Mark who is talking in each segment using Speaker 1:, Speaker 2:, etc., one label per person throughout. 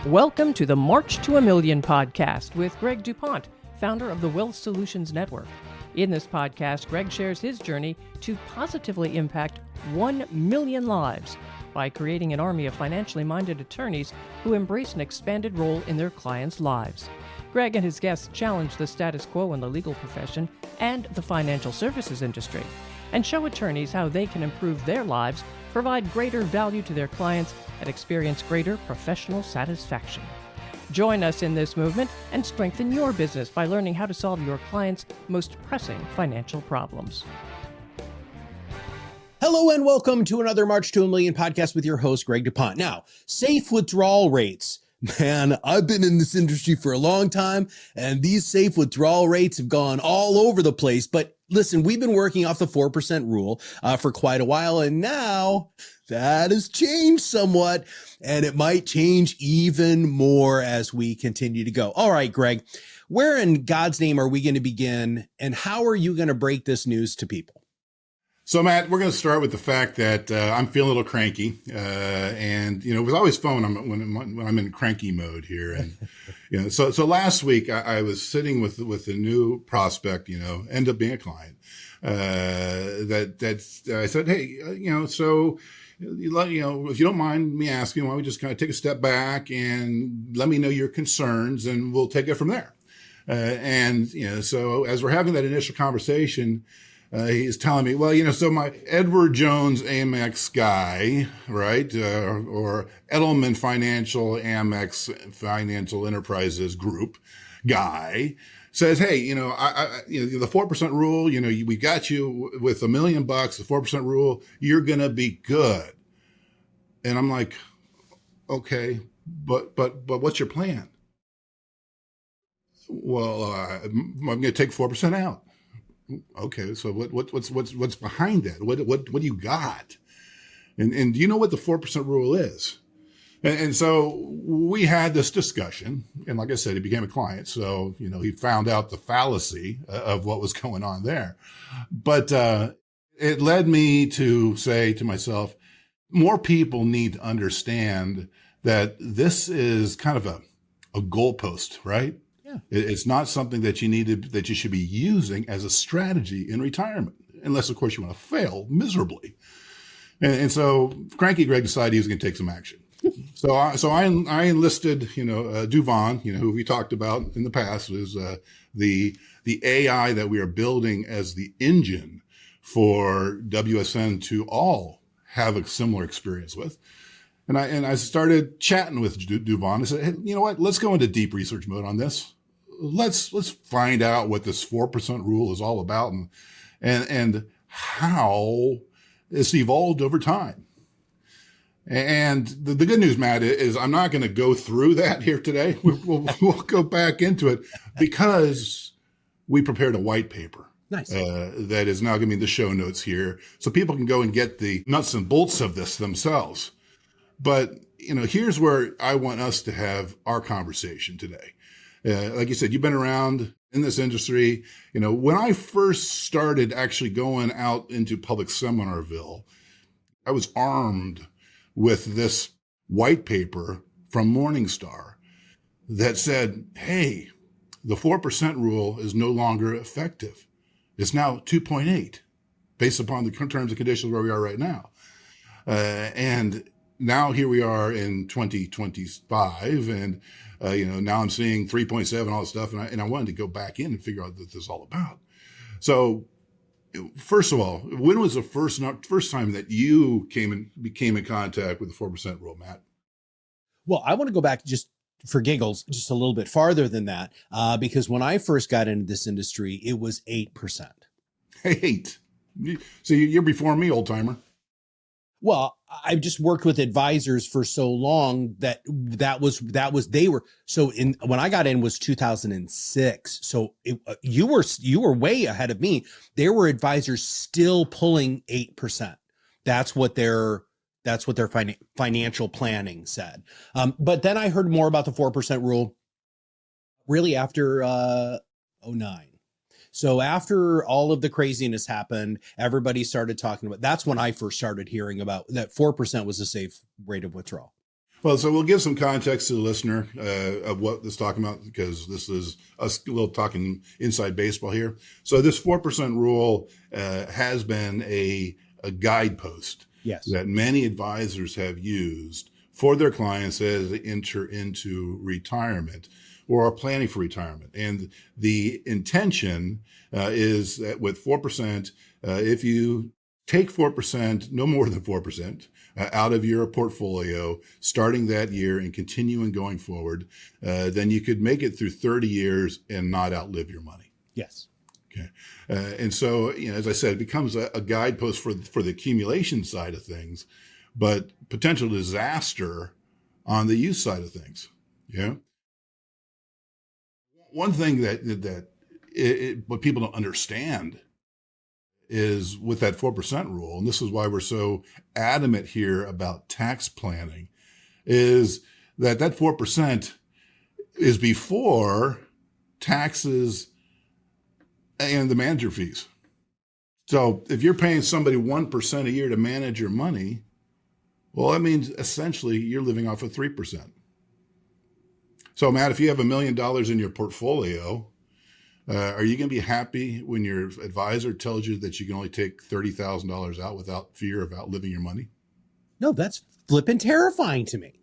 Speaker 1: Welcome to the March to a Million podcast with Greg DuPont, founder of the Wealth Solutions Network. In this podcast, Greg shares his journey to positively impact 1 million lives by creating an army of financially minded attorneys who embrace an expanded role in their clients' lives. Greg and his guests challenge the status quo in the legal profession and the financial services industry, and show attorneys how they can improve their lives, provide greater value to their clients, and experience greater professional satisfaction. Join us in this movement and strengthen your business by learning how to solve your clients' most pressing financial problems.
Speaker 2: Hello and welcome to another March to a Million podcast with your host, Greg DuPont. Now, safe withdrawal rates. Man, I've been in this industry for a long time, and these safe withdrawal rates have gone all over the place. But listen, we've been working off the 4% rule for quite a while, and now that has changed somewhat, and it might change even more as we continue to go. All right, Greg, where in God's name are we going to begin, and how are you going to break this news to people?
Speaker 3: So, Matt, we're going to start with the fact that I'm feeling a little cranky, and it was always fun when I'm in cranky mode here. And so last week I was sitting with a new prospect, end up being a client. That I said, hey, so if you don't mind me asking, why don't we just kind of take a step back and let me know your concerns, and we'll take it from there. So as we're having that initial conversation. He's telling me, well, so my Edward Jones Amex guy, right, or Edelman Financial Amex Financial Enterprises Group guy says, hey, the 4% rule, we got you with $1 million, the 4% rule, you're going to be good. And I'm like, okay, but what's your plan? Well, I'm going to take 4% out. Okay, so what's behind that? What do you got? And do you know what the 4% rule is? And so we had this discussion, and like I said, he became a client, so he found out the fallacy of what was going on there. But it led me to say to myself, more people need to understand that this is kind of a goalpost, right? It's not something that you should be using as a strategy in retirement, unless, of course, you want to fail miserably. And so Cranky Greg decided he was going to take some action. So I enlisted, DuPont, who we talked about in the past, was the AI that we are building as the engine for WSN to all have a similar experience with. And I started chatting with DuPont. I said, hey, you know what? Let's go into deep research mode on this. Let's find out what this 4% rule is all about and how it's evolved over time. And the good news, Matt, is I'm not going to go through that here today. We'll go back into it because we prepared a white paper.
Speaker 2: Nice.
Speaker 3: That is now going to be in the show notes here, so people can go and get the nuts and bolts of this themselves. But here's where I want us to have our conversation today. Like you said, you've been around in this industry. When I first started actually going out into public seminarville, I was armed with this white paper from Morningstar that said, hey, the 4% rule is no longer effective. It's now 2.8 based upon the terms and conditions where we are right now. And now here we are in 2025, and now I'm seeing 3.7 and all this stuff, and I wanted to go back in and figure out what this is all about. So, first of all, when was the first time that you became in contact with the 4% rule, Matt?
Speaker 2: Well, I want to go back just for giggles, just a little bit farther than that, because when I first got into this industry, it was 8%.
Speaker 3: 8. So you're before me, old timer.
Speaker 2: Well, I've just worked with advisors for so long that when I got in was 2006. So you were way ahead of me. There were advisors still pulling 8%. That's what their financial planning said. But then I heard more about the 4% rule really after 2009. So after all of the craziness happened, everybody started talking about, that's when I first started hearing about that 4% was a safe rate of withdrawal.
Speaker 3: Well, so we'll give some context to the listener of what this is talking about, because this is us a little talking inside baseball here. So this 4% rule has been a guidepost
Speaker 2: Yes.
Speaker 3: that many advisors have used for their clients as they enter into retirement or are planning for retirement. And the intention is that with 4%, if you take 4%, no more than 4%, out of your portfolio starting that year and continuing going forward, then you could make it through 30 years and not outlive your money.
Speaker 2: Yes.
Speaker 3: Okay. And so, as I said, it becomes a guidepost for the accumulation side of things, but potential disaster on the use side of things. Yeah. One thing that what people don't understand is with that 4% rule, and this is why we're so adamant here about tax planning, is that 4% is before taxes and the manager fees. So if you're paying somebody 1% a year to manage your money, well, that means essentially you're living off of 3%. So Matt, if you have $1 million in your portfolio, are you going to be happy when your advisor tells you that you can only take $30,000 out without fear of outliving your money?
Speaker 2: No, that's flippin' terrifying to me.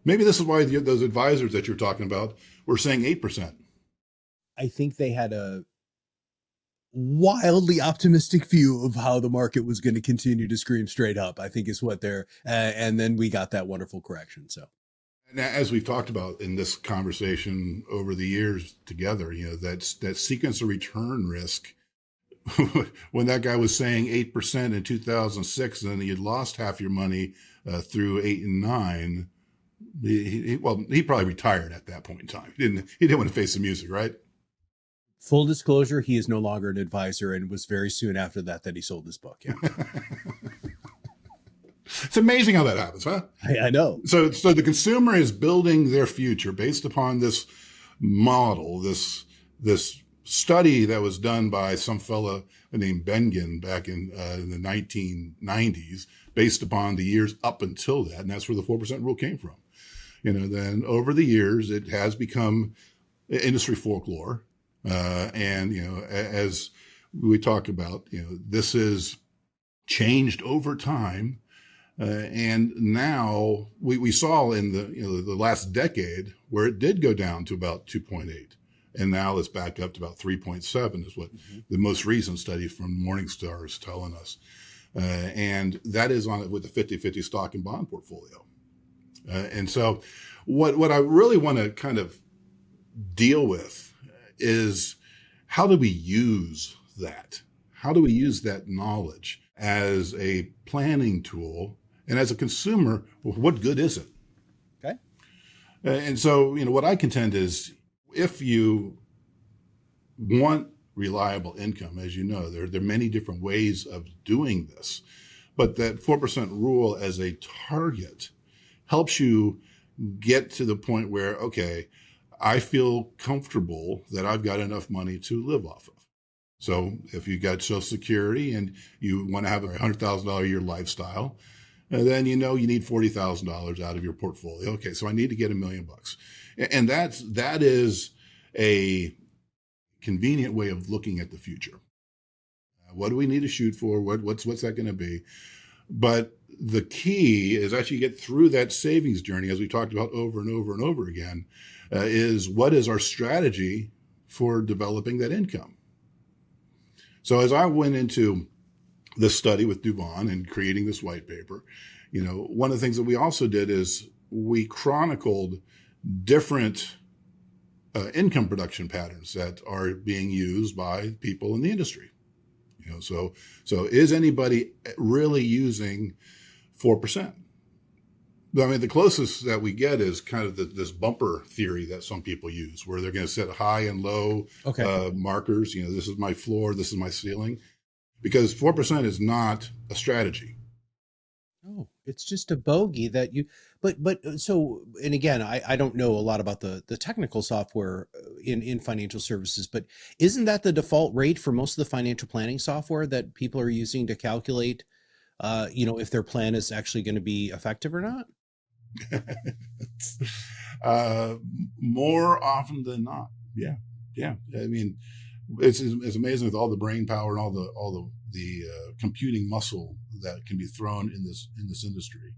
Speaker 3: Maybe this is why those advisors that you're talking about were saying 8%.
Speaker 2: I think they had a wildly optimistic view of how the market was going to continue to scream straight up, I think is what they're, and then we got that wonderful correction. So.
Speaker 3: Now, as we've talked about in this conversation over the years together, that sequence of return risk, when that guy was saying 8% in 2006, and then he had lost half your money through 8 and 9, he probably retired at that point in time. He didn't want to face the music, right?
Speaker 2: Full disclosure, he is no longer an advisor, and was very soon after that he sold his book. Yeah.
Speaker 3: It's amazing how that happens, huh?
Speaker 2: I know.
Speaker 3: So the consumer is building their future based upon this model, this study that was done by some fella named Bengen back in the 1990s, based upon the years up until that, and that's where the 4% rule came from. Then over the years, it has become industry folklore, and as we talk about, this is changed over time. And now we saw in the last decade where it did go down to about 2.8, and now it's back up to about 3.7 is what the most recent study from Morningstar is telling us. And that is on it with the 50-50 stock and bond portfolio. And so what I really want to kind of deal with is, how do we use that? How do we use that knowledge as a planning tool? And as a consumer, what good is it?
Speaker 2: Okay.
Speaker 3: And so, what I contend is, if you want reliable income, as you know, there are many different ways of doing this, but that 4% rule as a target helps you get to the point where, okay, I feel comfortable that I've got enough money to live off of. So if you got Social Security and you want to have a $100,000 a year lifestyle, then you need $40,000 out of your portfolio. Okay, so I need to get $1 million, and that is a convenient way of looking at the future. What do we need to shoot for? What's that going to be? But the key is actually get through that savings journey, as we talked about over and over and over again, is what is our strategy for developing that income? So as I went into this study with DuPont and creating this white paper, one of the things that we also did is we chronicled different income production patterns that are being used by people in the industry. So is anybody really using 4%? I mean, the closest that we get is kind of this bumper theory that some people use, where they're going to set high and low markers. This is my floor, this is my ceiling, because 4% is not a strategy.
Speaker 2: No, it's just a bogey that but so, and again, I don't know a lot about the technical software in financial services, but isn't that the default rate for most of the financial planning software that people are using to calculate, if their plan is actually going to be effective or not?
Speaker 3: More often than not. Yeah. Yeah. I mean, it's amazing with all the brain power and all the computing muscle that can be thrown in this industry.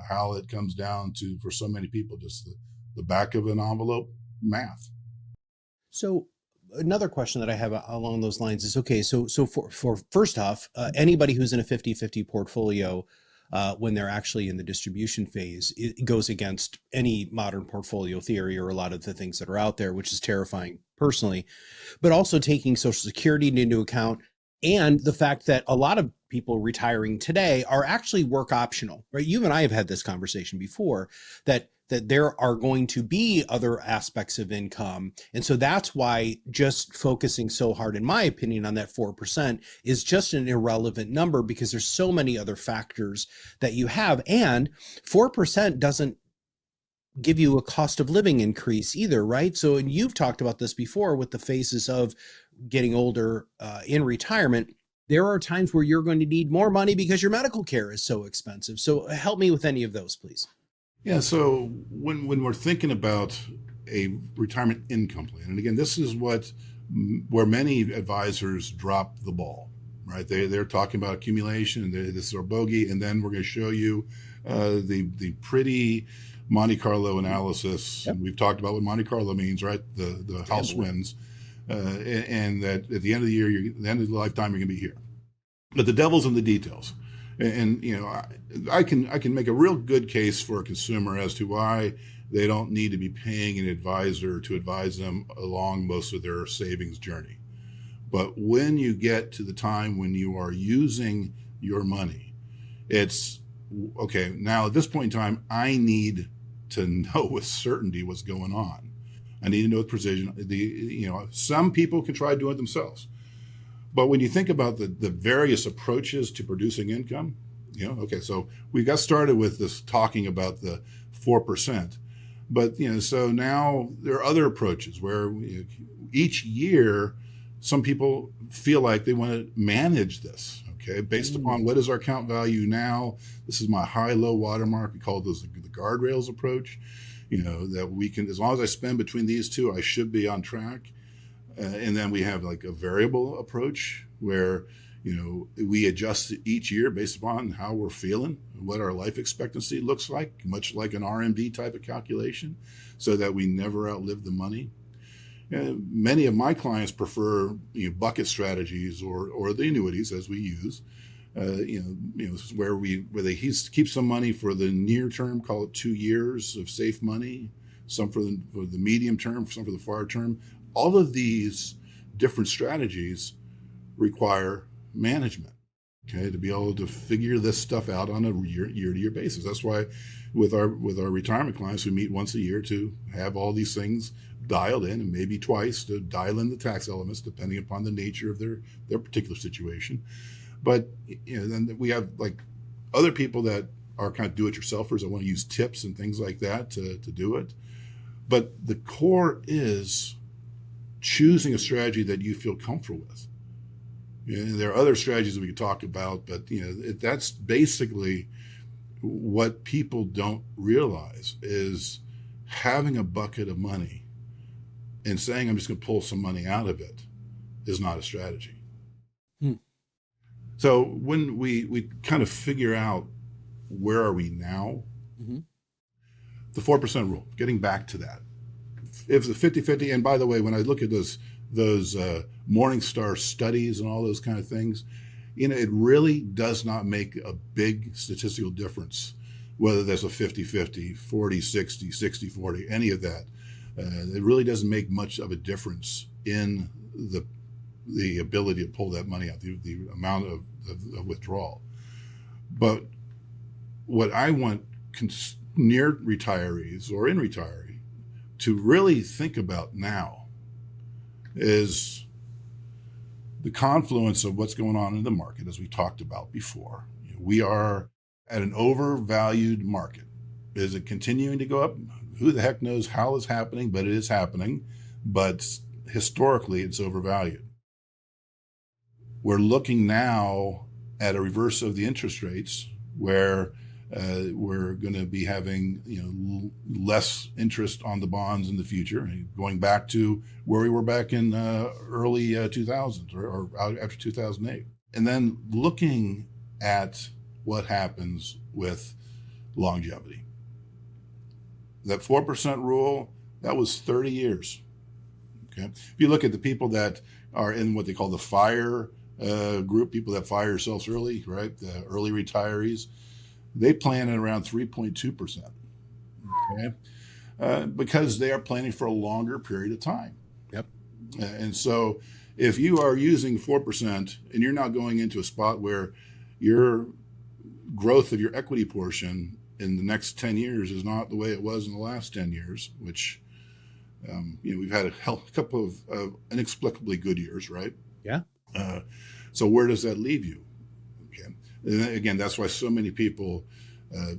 Speaker 3: How it comes down to, for so many people, just the back of an envelope math.
Speaker 2: So another question that I have along those lines is, okay, so for first off, anybody who's in a 50-50 portfolio, when they're actually in the distribution phase, it goes against any modern portfolio theory or a lot of the things that are out there, which is terrifying personally, but also taking Social Security into account and the fact that a lot of people retiring today are actually work optional, right? You and I have had this conversation before, that there are going to be other aspects of income. And so that's why just focusing so hard, in my opinion, on that 4% is just an irrelevant number, because there's so many other factors that you have. And 4% doesn't give you a cost of living increase either, right? So, and you've talked about this before with the phases of getting older in retirement. There are times where you're going to need more money because your medical care is so expensive. So help me with any of those, please.
Speaker 3: Yeah, so when we're thinking about a retirement income plan, and again, this is where many advisors drop the ball, right? They're talking about accumulation, and this is our bogey, and then we're going to show you the pretty Monte Carlo analysis.
Speaker 2: Yep.
Speaker 3: And we've talked about what Monte Carlo means, right? The house wins, and that at the end of the year, the end of the lifetime, you're going to be here. But the devil's in the details. And you know, I can make a real good case for a consumer as to why they don't need to be paying an advisor to advise them along most of their savings journey. But when you get to the time when you are using your money, it's okay. Now at this point in time, I need to know with certainty what's going on. I need to know with precision. Some people can try doing it themselves. But when you think about the various approaches to producing income, okay, so we got started with this talking about the 4%, but so now there are other approaches where each year some people feel like they want to manage this, okay, based upon what is our account value now. This is my high-low watermark. We call those the guardrails approach. That we can, as long as I spend between these two, I should be on track. And then we have like a variable approach where, we adjust each year based upon how we're feeling, what our life expectancy looks like, much like an RMD type of calculation, so that we never outlive the money. Many of my clients prefer bucket strategies or the annuities as we use, where they keep some money for the near term, call it 2 years of safe money, some for the medium term, some for the far term. All of these different strategies require management, okay, to be able to figure this stuff out on a year-to-year basis. That's why with our retirement clients, we meet once a year to have all these things dialed in, and maybe twice to dial in the tax elements depending upon the nature of their particular situation. But then we have like other people that are kind of do-it-yourselfers that want to use tips and things like that to do it. But the core is choosing a strategy that you feel comfortable with. There are other strategies that we could talk about, but that's basically what people don't realize is having a bucket of money and saying I'm just going to pull some money out of it is not a strategy. So when we kind of figure out where are we now, the 4% rule, getting back to that. If the 50-50, and by the way, when I look at those Morningstar studies and all those kind of things, it really does not make a big statistical difference whether there's a 50-50, 40-60, 60-40, any of that. It really doesn't make much of a difference in the ability to pull that money out, the amount of withdrawal. But what I want near retirees or in retiree to really think about now is the confluence of what's going on in the market, as we talked about before. We are at an overvalued market. Is it continuing to go up? Who the heck knows how it's happening, but it is happening. But historically, it's overvalued. We're looking now at a reverse of the interest rates where we're going to be having less interest on the bonds in the future, going back to where we were back in early 2000s or after 2008. And then looking at what happens with longevity. That 4% rule, that was 30 years. Okay. If you look at the people that are in what they call the FIRE group, people that fire themselves early, right? The early retirees, they plan at around 3.2%. Okay. Because they are planning for a longer period of time.
Speaker 2: Yep.
Speaker 3: And so if you are using 4% and you're not going into a spot where your growth of your equity portion in the next 10 years is not the way it was in the last 10 years, which, we've had a couple of inexplicably good years, right?
Speaker 2: Yeah.
Speaker 3: So where does that leave you? Okay. And again, that's why so many people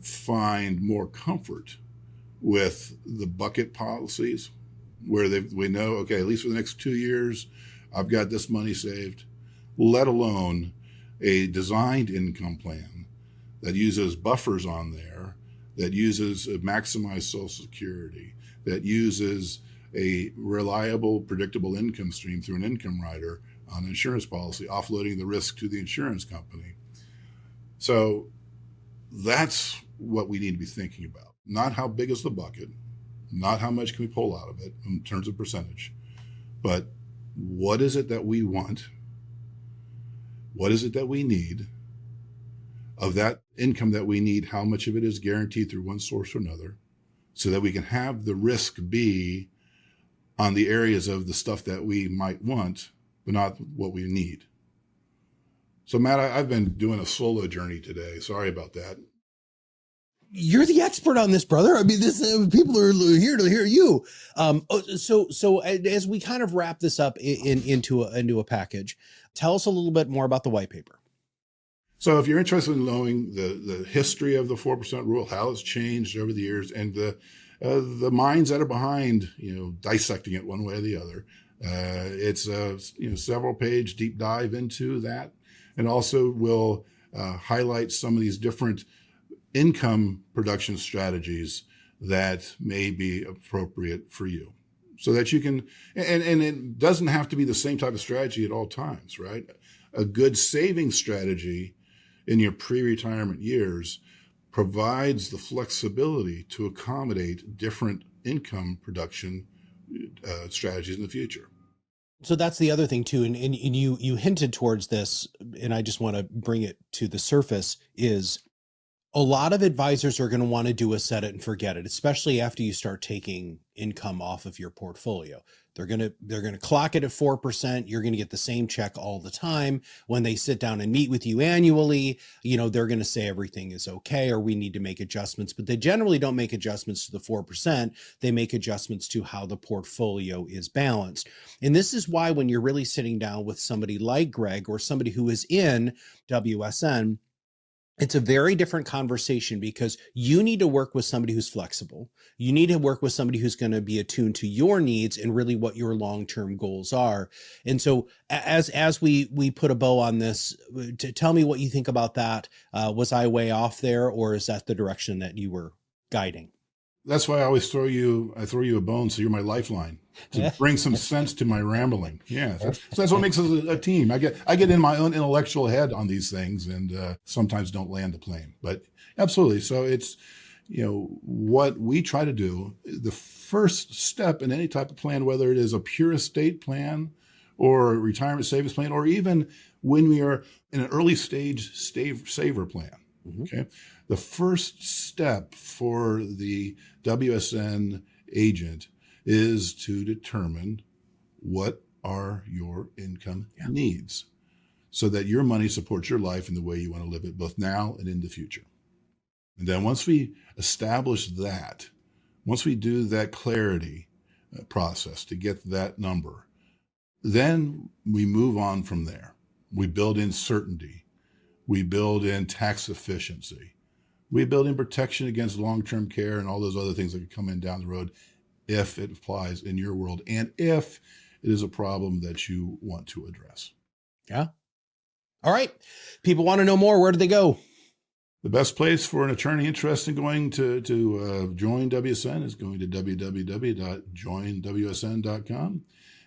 Speaker 3: find more comfort with the bucket policies where we know, okay, at least for the next 2 years, I've got this money saved, let alone a designed income plan that uses buffers on there, that uses a maximized Social Security, that uses a reliable, predictable income stream through an income rider on an insurance policy, offloading the risk to the insurance company. So that's what we need to be thinking about. Not how big is the bucket, not how much can we pull out of it in terms of percentage, but what is it that we want? What is it that we need? Of that income that we need, how much of it is guaranteed through one source or another, so that we can have the risk be on the areas of the stuff that we might want, but not what we need. So Matt, I've been doing a solo journey today. Sorry about that.
Speaker 2: You're the expert on this, brother. I mean, this people are here to hear you. So as we kind of wrap this up into a package, tell us a little bit more about the white paper.
Speaker 3: So if you're interested in knowing the history of the 4% rule, how it's changed over the years, and the minds that are behind, dissecting it one way or the other, it's a several page deep dive into that, and also will highlight some of these different income production strategies that may be appropriate for you, so that you can, and it doesn't have to be the same type of strategy at all times, right? A good saving strategy in your pre-retirement years provides the flexibility to accommodate different income production strategies in the future.
Speaker 2: So that's the other thing too. And you hinted towards this, and I just want to bring it to the surface, is a lot of advisors are going to want to do a set it and forget it, especially after you start taking income off of your portfolio. They're going to clock it at 4%. You're going to get the same check all the time. When they sit down and meet with you annually, they're going to say everything is okay, or we need to make adjustments, but they generally don't make adjustments to the 4%. They make adjustments to how the portfolio is balanced. And this is why when you're really sitting down with somebody like Greg or somebody who is in WSN, it's a very different conversation, because you need to work with somebody who's flexible. You need to work with somebody who's going to be attuned to your needs and really what your long-term goals are. And so as we put a bow on this, tell me what you think about that. Was I way off there, or is that the direction that you were guiding?
Speaker 3: That's why I always throw you a bone, so you're my lifeline to bring some sense to my rambling. Yeah, so that's what makes us a team. I get in my own intellectual head on these things, and sometimes don't land the plane. But absolutely, so it's what we try to do. The first step in any type of plan, whether it is a pure estate plan or a retirement savings plan, or even when we are in an early stage saver plan. Mm-hmm. Okay. The first step for the WSN agent is to determine what are your income needs, so that your money supports your life in the way you want to live it, both now and in the future. And then once we establish that, once we do that clarity process to get that number, then we move on from there. We build in certainty. We build in tax efficiency. We build in protection against long-term care and all those other things that could come in down the road if it applies in your world, and if it is a problem that you want to address.
Speaker 2: Yeah. All right. People want to know more. Where do they go?
Speaker 3: The best place for an attorney interested in going to join WSN is going to www.joinwsn.com.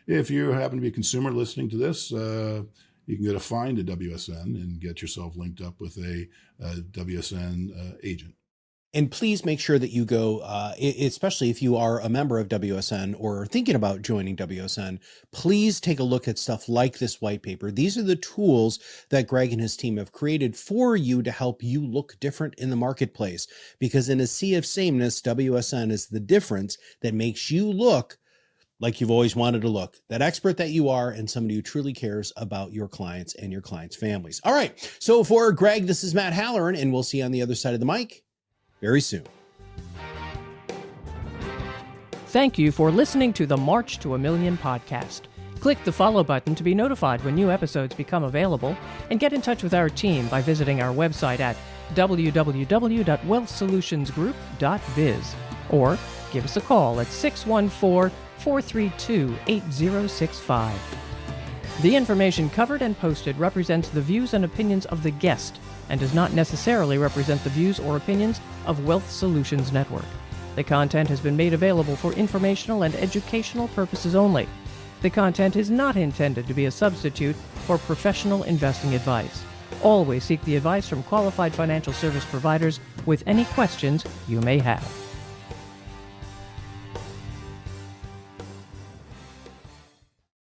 Speaker 3: If you happen to be a consumer listening to this, you can go to Find a WSN and get yourself linked up with a WSN agent.
Speaker 2: And please make sure that you go, especially if you are a member of WSN or thinking about joining WSN, please take a look at stuff like this white paper. These are the tools that Greg and his team have created for you to help you look different in the marketplace. Because in a sea of sameness, WSN is the difference that makes you look like you've always wanted to look, that expert that you are, and somebody who truly cares about your clients and your clients' families. All right. So for Greg, this is Matt Halloran, and we'll see you on the other side of the mic very soon.
Speaker 1: Thank you for listening to the March to a Million podcast. Click the follow button to be notified when new episodes become available, and get in touch with our team by visiting our website at www.wealthsolutionsgroup.biz, or give us a call at 614-432-8065. The information covered and posted represents the views and opinions of the guest and does not necessarily represent the views or opinions of Wealth Solutions Network. The content has been made available for informational and educational purposes only. The content is not intended to be a substitute for professional investing advice. Always seek the advice from qualified financial service providers with any questions you may have.